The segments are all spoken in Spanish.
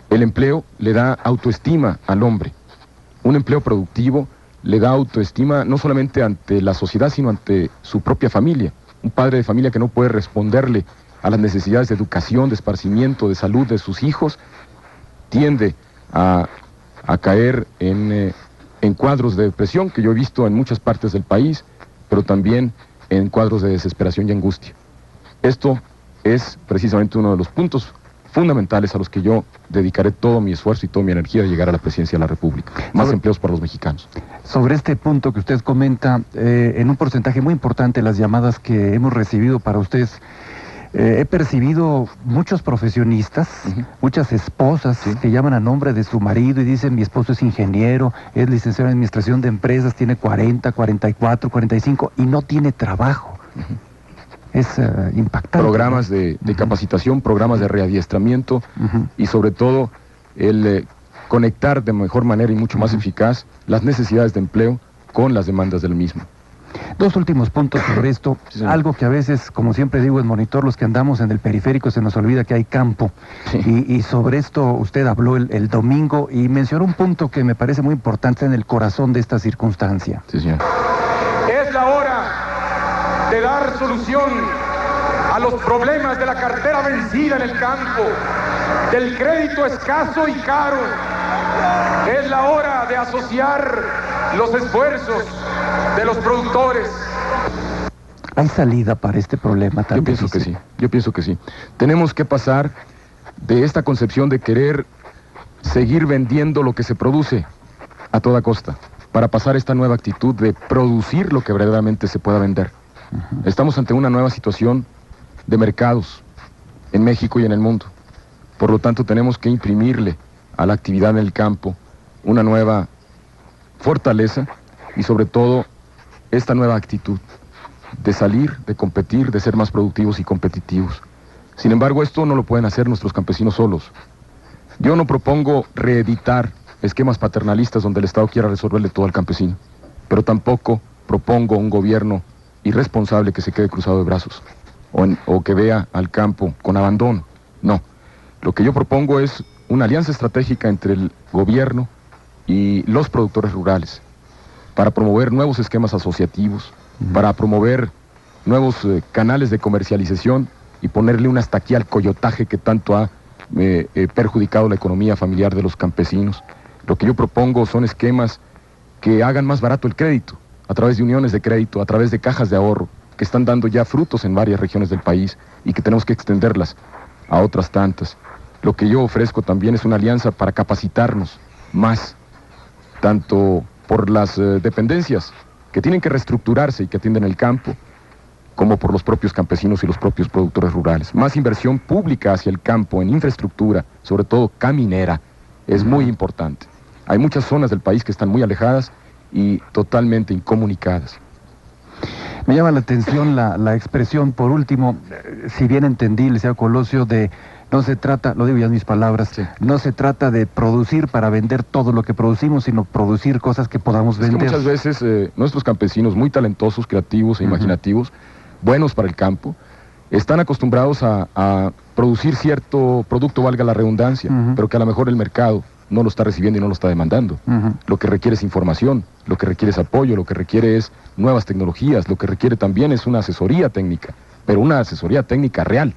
El empleo le da autoestima al hombre. Un empleo productivo le da autoestima no solamente ante la sociedad, sino ante su propia familia. Un padre de familia que no puede responderle a las necesidades de educación, de esparcimiento, de salud de sus hijos, tiende a caer en cuadros de depresión que yo he visto en muchas partes del país, pero también en cuadros de desesperación y angustia. Esto es precisamente uno de los puntos fundamentales a los que yo dedicaré todo mi esfuerzo y toda mi energía de llegar a la presidencia de la República. Más empleos para los mexicanos. Sobre este punto que usted comenta, en un porcentaje muy importante las llamadas que hemos recibido para ustedes, he percibido muchos profesionistas, muchas esposas que llaman a nombre de su marido y dicen: mi esposo es ingeniero, es licenciado en administración de empresas, tiene 40, 44, 45 y no tiene trabajo. Es impactante. Programas de capacitación, programas de readiestramiento y sobre todo el conectar de mejor manera y mucho más eficaz las necesidades de empleo con las demandas del mismo. Dos últimos puntos sobre esto. Sí, algo que a veces, como siempre digo en Monitor, los que andamos en el periférico se nos olvida que hay campo. Sí. Y sobre esto usted habló el domingo y mencionó un punto que me parece muy importante en el corazón de esta circunstancia. Sí, señor. Es la hora de dar solución a los problemas de la cartera vencida en el campo, del crédito escaso y caro. Es la hora de asociar los esfuerzos de los productores. ¿Hay salida para este problema tan difícil? Yo pienso que sí. Tenemos que pasar de esta concepción de querer seguir vendiendo lo que se produce a toda costa, para pasar a esta nueva actitud de producir lo que verdaderamente se pueda vender. Estamos ante una nueva situación de mercados en México y en el mundo. Por lo tanto, tenemos que imprimirle a la actividad en el campo una nueva fortaleza y sobre todo esta nueva actitud de salir, de competir, de ser más productivos y competitivos. Sin embargo, esto no lo pueden hacer nuestros campesinos solos. Yo no propongo reeditar esquemas paternalistas donde el Estado quiera resolverle todo al campesino, pero tampoco propongo un gobierno irresponsable que se quede cruzado de brazos o que vea al campo con abandono. No, lo que yo propongo es una alianza estratégica entre el gobierno y los productores rurales para promover nuevos esquemas asociativos, para promover nuevos canales de comercialización y ponerle un hasta aquí al coyotaje que tanto ha perjudicado la economía familiar de los campesinos. Lo que yo propongo son esquemas que hagan más barato el crédito, a través de uniones de crédito, a través de cajas de ahorro, que están dando ya frutos en varias regiones del país y que tenemos que extenderlas a otras tantas. Lo que yo ofrezco también es una alianza para capacitarnos más, tanto por las dependencias que tienen que reestructurarse y que atienden el campo, como por los propios campesinos y los propios productores rurales. Más inversión pública hacia el campo, en infraestructura, sobre todo caminera, es muy importante. Hay muchas zonas del país que están muy alejadas y totalmente incomunicadas. Me llama la atención la expresión, por último, si bien entendí, licenciado Colosio, de no se trata, lo digo ya en mis palabras, sí, no se trata de producir para vender todo lo que producimos, sino producir cosas que podamos vender. Que muchas veces nuestros campesinos, muy talentosos, creativos e imaginativos, buenos para el campo, están acostumbrados a producir cierto producto, valga la redundancia, pero que a lo mejor el mercado no lo está recibiendo y no lo está demandando. Lo que requiere es información, lo que requiere es apoyo, lo que requiere es nuevas tecnologías, lo que requiere también es una asesoría técnica, pero una asesoría técnica real,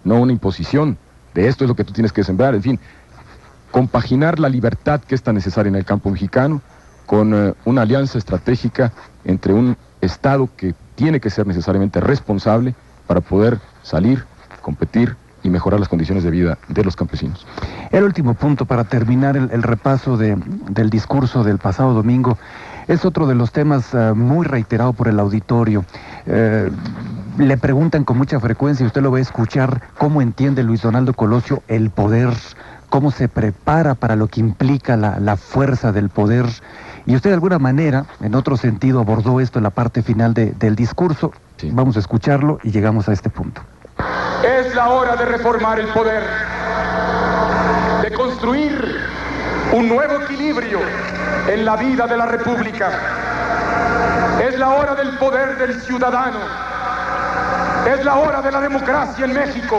no una imposición de esto es lo que tú tienes que sembrar. En fin, compaginar la libertad que es tan necesaria en el campo mexicano con una alianza estratégica entre un Estado que tiene que ser necesariamente responsable para poder salir, competir y mejorar las condiciones de vida de los campesinos. El último punto para terminar el repaso del discurso del pasado domingo es otro de los temas muy reiterado por el auditorio. Le preguntan con mucha frecuencia, y usted lo va a escuchar, cómo entiende Luis Donaldo Colosio el poder, cómo se prepara para lo que implica la fuerza del poder. Y usted de alguna manera, en otro sentido, abordó esto en la parte final del discurso. Sí. Vamos a escucharlo y llegamos a este punto. Es la hora de reformar el poder, de construir un nuevo equilibrio en la vida de la República. Es la hora del poder del ciudadano. Es la hora de la democracia en México.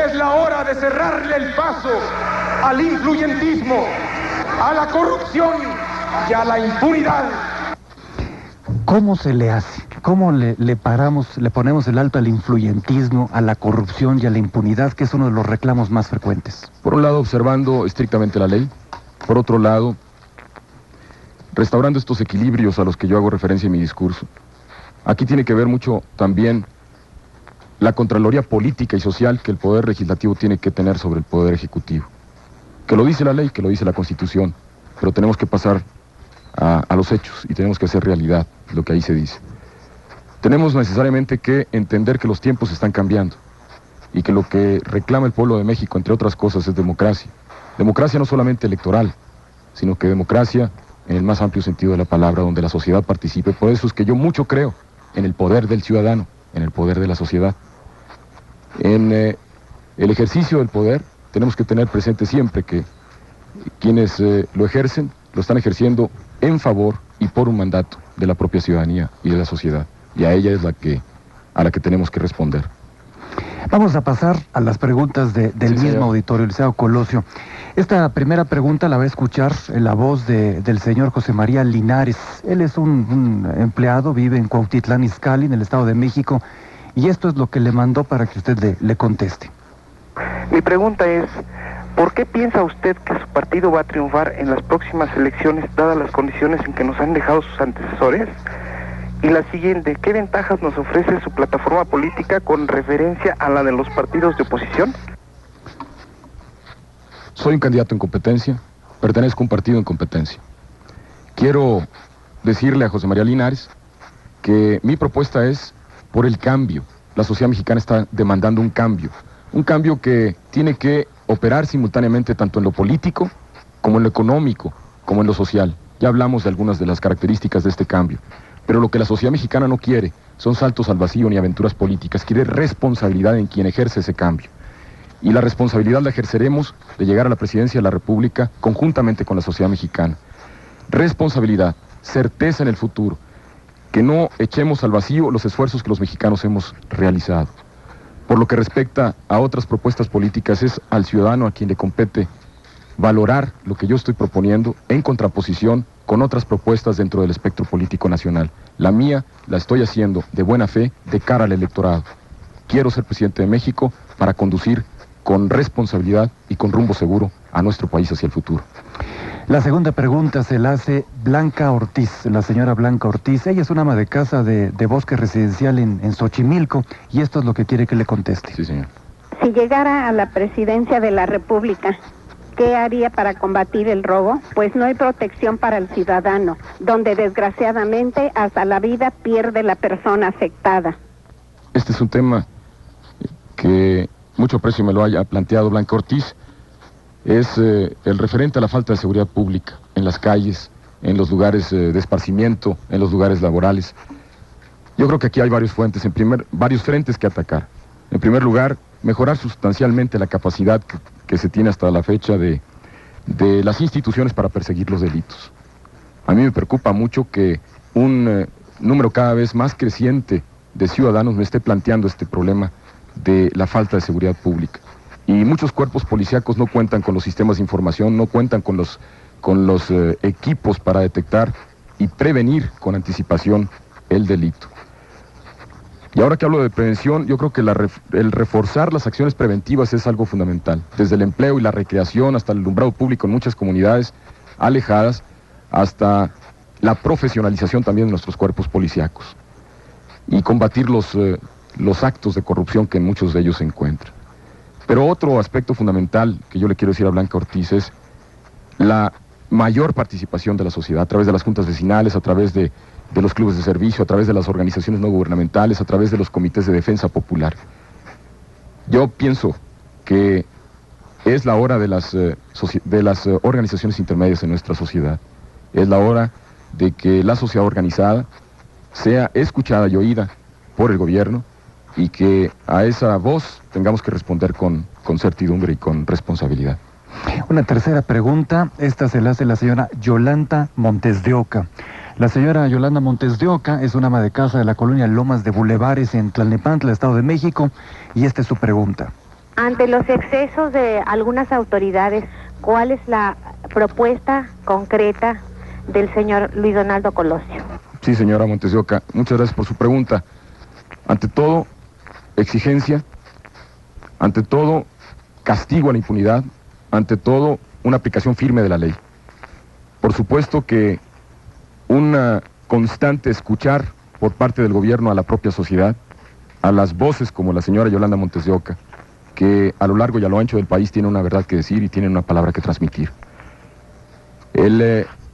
Es la hora de cerrarle el paso al influyentismo, a la corrupción y a la impunidad. ¿Cómo se le hace? ¿Cómo le ponemos el alto al influyentismo, a la corrupción y a la impunidad, que es uno de los reclamos más frecuentes? Por un lado, observando estrictamente la ley. Por otro lado, restaurando estos equilibrios a los que yo hago referencia en mi discurso. Aquí tiene que ver mucho también la contraloría política y social que el Poder Legislativo tiene que tener sobre el Poder Ejecutivo. Que lo dice la ley, que lo dice la Constitución, pero tenemos que pasar a los hechos y tenemos que hacer realidad lo que ahí se dice. Tenemos necesariamente que entender que los tiempos están cambiando y que lo que reclama el pueblo de México, entre otras cosas, es democracia. Democracia no solamente electoral, sino que democracia en el más amplio sentido de la palabra, donde la sociedad participe. Por eso es que yo mucho creo en el poder del ciudadano, en el poder de la sociedad. En el ejercicio del poder tenemos que tener presente siempre que quienes lo ejercen, lo están ejerciendo en favor y por un mandato de la propia ciudadanía y de la sociedad. Y a ella es a la que tenemos que responder. Vamos a pasar a las preguntas del mismo auditorio, Licenciado Colosio. Esta primera pregunta la va a escuchar en la voz del señor José María Linares. Él es un empleado, vive en Cuautitlán Izcalli, en el Estado de México, y esto es lo que le mandó para que usted le conteste. Mi pregunta es, ¿por qué piensa usted que su partido va a triunfar en las próximas elecciones, dadas las condiciones en que nos han dejado sus antecesores? Y la siguiente, ¿qué ventajas nos ofrece su plataforma política con referencia a la de los partidos de oposición? Soy un candidato en competencia, pertenezco a un partido en competencia. Quiero decirle a José María Linares que mi propuesta es por el cambio. La sociedad mexicana está demandando un cambio que tiene que operar simultáneamente tanto en lo político, como en lo económico, como en lo social. Ya hablamos de algunas de las características de este cambio. Pero lo que la sociedad mexicana no quiere son saltos al vacío ni aventuras políticas. Quiere responsabilidad en quien ejerce ese cambio. Y la responsabilidad la ejerceremos de llegar a la presidencia de la República conjuntamente con la sociedad mexicana. Responsabilidad, certeza en el futuro. Que no echemos al vacío los esfuerzos que los mexicanos hemos realizado. Por lo que respecta a otras propuestas políticas, es al ciudadano a quien le compete valorar lo que yo estoy proponiendo en contraposición con otras propuestas dentro del espectro político nacional. La mía la estoy haciendo de buena fe de cara al electorado. Quiero ser presidente de México para conducir con responsabilidad y con rumbo seguro a nuestro país hacia el futuro. La segunda pregunta se la hace Blanca Ortiz, la señora Blanca Ortiz. Ella es una ama de casa de bosque residencial en Xochimilco, y esto es lo que quiere que le conteste. Sí, señor. Si llegara a la presidencia de la República, ¿qué haría para combatir el robo? Pues no hay protección para el ciudadano, donde desgraciadamente hasta la vida pierde la persona afectada. Este es un tema que mucho aprecio me lo haya planteado Blanca Ortiz. Es el referente a la falta de seguridad pública en las calles, en los lugares de esparcimiento, en los lugares laborales. Yo creo que aquí hay varios frentes que atacar. En primer lugar, mejorar sustancialmente la capacidad que se tiene hasta la fecha de las instituciones para perseguir los delitos. A mí me preocupa mucho que un número cada vez más creciente de ciudadanos me esté planteando este problema de la falta de seguridad pública. Y muchos cuerpos policíacos no cuentan con los sistemas de información, no cuentan con los equipos para detectar y prevenir con anticipación el delito. Y ahora que hablo de prevención, yo creo que el reforzar las acciones preventivas es algo fundamental. Desde el empleo y la recreación hasta el alumbrado público en muchas comunidades alejadas, hasta la profesionalización también de nuestros cuerpos policíacos. Y combatir los actos de corrupción que en muchos de ellos se encuentran. Pero otro aspecto fundamental que yo le quiero decir a Blanca Ortiz es la mayor participación de la sociedad a través de las juntas vecinales, a través de los clubes de servicio, a través de las organizaciones no gubernamentales, a través de los comités de defensa popular. Yo pienso que es la hora de las organizaciones intermedias en nuestra sociedad. Es la hora de que la sociedad organizada sea escuchada y oída por el gobierno, y que a esa voz tengamos que responder con certidumbre y con responsabilidad. Una tercera pregunta, esta se la hace la señora Yolanda Montes de Oca. La señora Yolanda Montes de Oca es una ama de casa de la colonia Lomas de Bulevares en Tlalnepantla, Estado de México, y esta es su pregunta. Ante los excesos de algunas autoridades ¿Cuál es la propuesta concreta del señor Luis Donaldo Colosio? Sí, señora Montes de Oca, muchas gracias por su pregunta. Ante todo, exigencia, ante todo, castigo a la impunidad, ante todo, una aplicación firme de la ley. Por supuesto que una constante escuchar por parte del gobierno a la propia sociedad, a las voces como la señora Yolanda Montes de Oca, que a lo largo y a lo ancho del país tienen una verdad que decir y tienen una palabra que transmitir.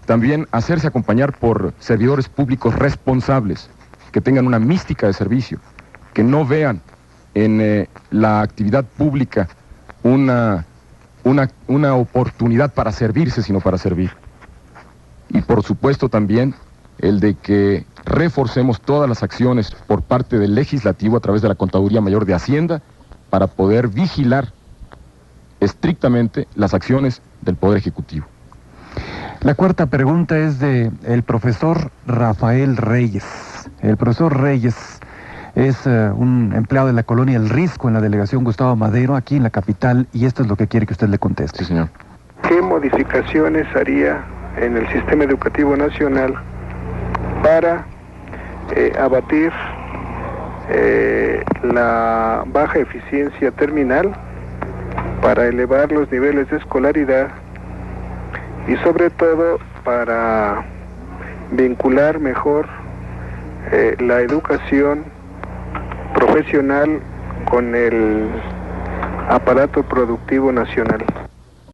También hacerse acompañar por servidores públicos responsables, que tengan una mística de servicio, que no vean en la actividad pública una oportunidad para servirse, sino para servir. Y por supuesto también el de que reforcemos todas las acciones por parte del legislativo a través de la Contaduría Mayor de Hacienda para poder vigilar estrictamente las acciones del Poder Ejecutivo. La cuarta pregunta es de el profesor Rafael Reyes. El profesor Reyes es un empleado de la colonia El Risco en la delegación Gustavo Madero, aquí en la capital, y esto es lo que quiere que usted le conteste. Sí, señor. ¿Qué modificaciones haría en el sistema educativo nacional para abatir la baja eficiencia terminal, para elevar los niveles de escolaridad y sobre todo para vincular mejor la educación profesional con el aparato productivo nacional?